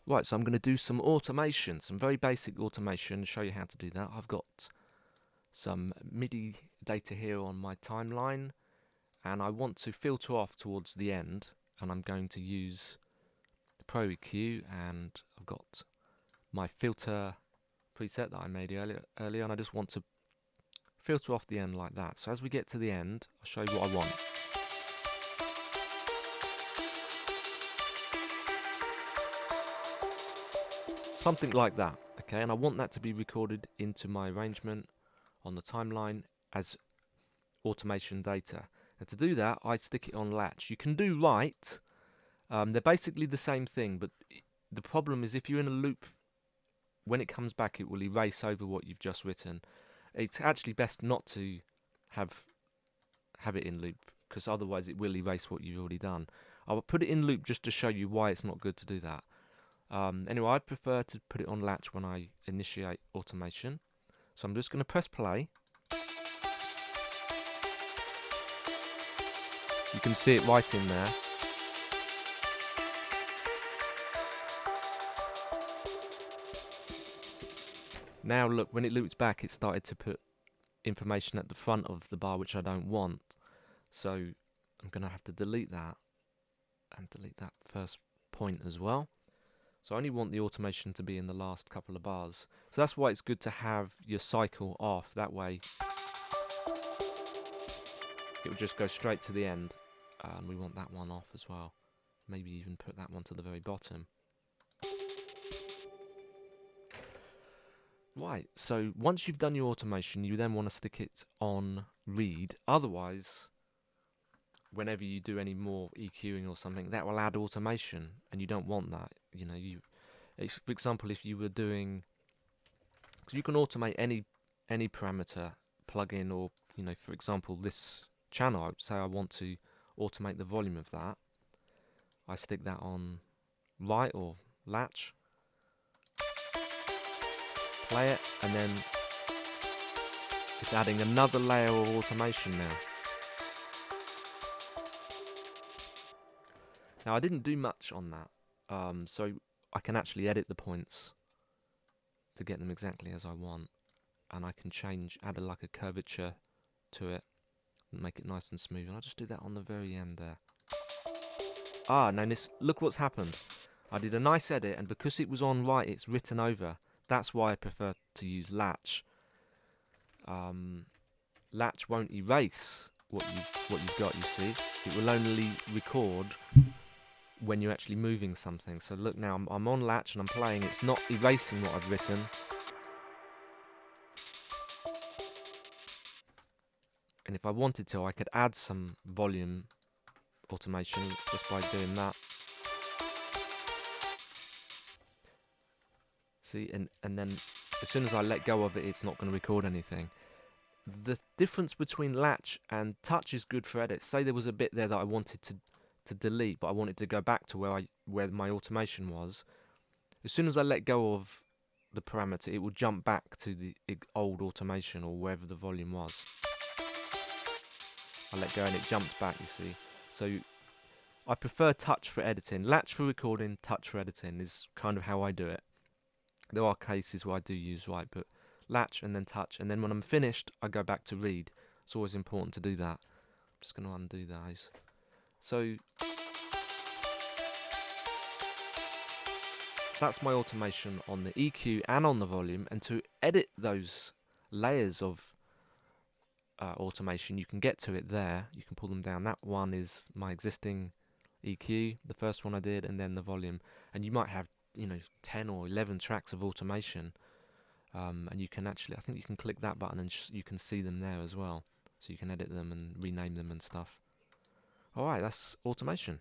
Right, so I'm going to do some automation, some very basic automation, show you how to do that. I've got some MIDI data here on my timeline, and I want to filter off towards the end, and I'm going to use the Pro EQ, and I've got my filter preset that I made earlier, and I just want to filter off the end like that. So as we get to the end, I'll show you what I want. Something like that, okay, and I want that to be recorded into my arrangement on the timeline as automation data. And to do that, I stick it on latch. You can do right, they're basically the same thing, but the problem is if you're in a loop, when it comes back it will erase over what you've just written. It's actually best not to have it in loop, because otherwise it will erase what you've already done. I will put it in loop just to show you why it's not good to do that. Anyway, I prefer to put it on latch when I initiate automation. So I'm just going to press play. You can see it right in there. Now look, when it loops back, it started to put information at the front of the bar, which I don't want. So I'm going to have to delete that, and delete that first point as well. So I only want the automation to be in the last couple of bars. So that's why it's good to have your cycle off. That way it will just go straight to the end. And we want that one off as well. Maybe even put that one to the very bottom. Right, so once you've done your automation, you then want to stick it on read. Otherwise, whenever you do any more EQing or something, that will add automation, and you don't want that. You know, for example, if you were doing, because you can automate any parameter plugin, or for example, this channel. I would say I want to automate the volume of that. I stick that on right or latch, play it, and then it's adding another layer of automation now. Now I didn't do much on that, so I can actually edit the points to get them exactly as I want, and I can add like a curvature to it and make it nice and smooth. And I'll just do that on the very end there. Now look what's happened. I did a nice edit, and because it was on right, it's written over. That's why I prefer to use latch. Latch won't erase what you've got. You see, it will only record when you're actually moving something. So look now, I'm on latch and I'm playing. It's not erasing what I've written. And if I wanted to, I could add some volume automation just by doing that. See, and then as soon as I let go of it, it's not going to record anything. The difference between latch and touch is good for edits. Say there was a bit there that I wanted to delete, but I wanted to go back to where my automation was. As soon as I let go of the parameter, it will jump back to the old automation or wherever the volume was. I let go and it jumps back, you see. So I prefer touch for editing. Latch for recording, touch for editing is kind of how I do it. There are cases where I do use right, but latch and then touch, and then when I'm finished, I go back to read. It's always important to do that. I'm just going to undo those. So that's my automation on the EQ and on the volume. And to edit those layers of automation, you can get to it there. You can pull them down. That one is my existing EQ, the first one I did, and then the volume. And you might have 10 or 11 tracks of automation, and you can actually, I think you can click that button and you can see them there as well, so you can edit them and rename them and stuff. Alright, that's automation.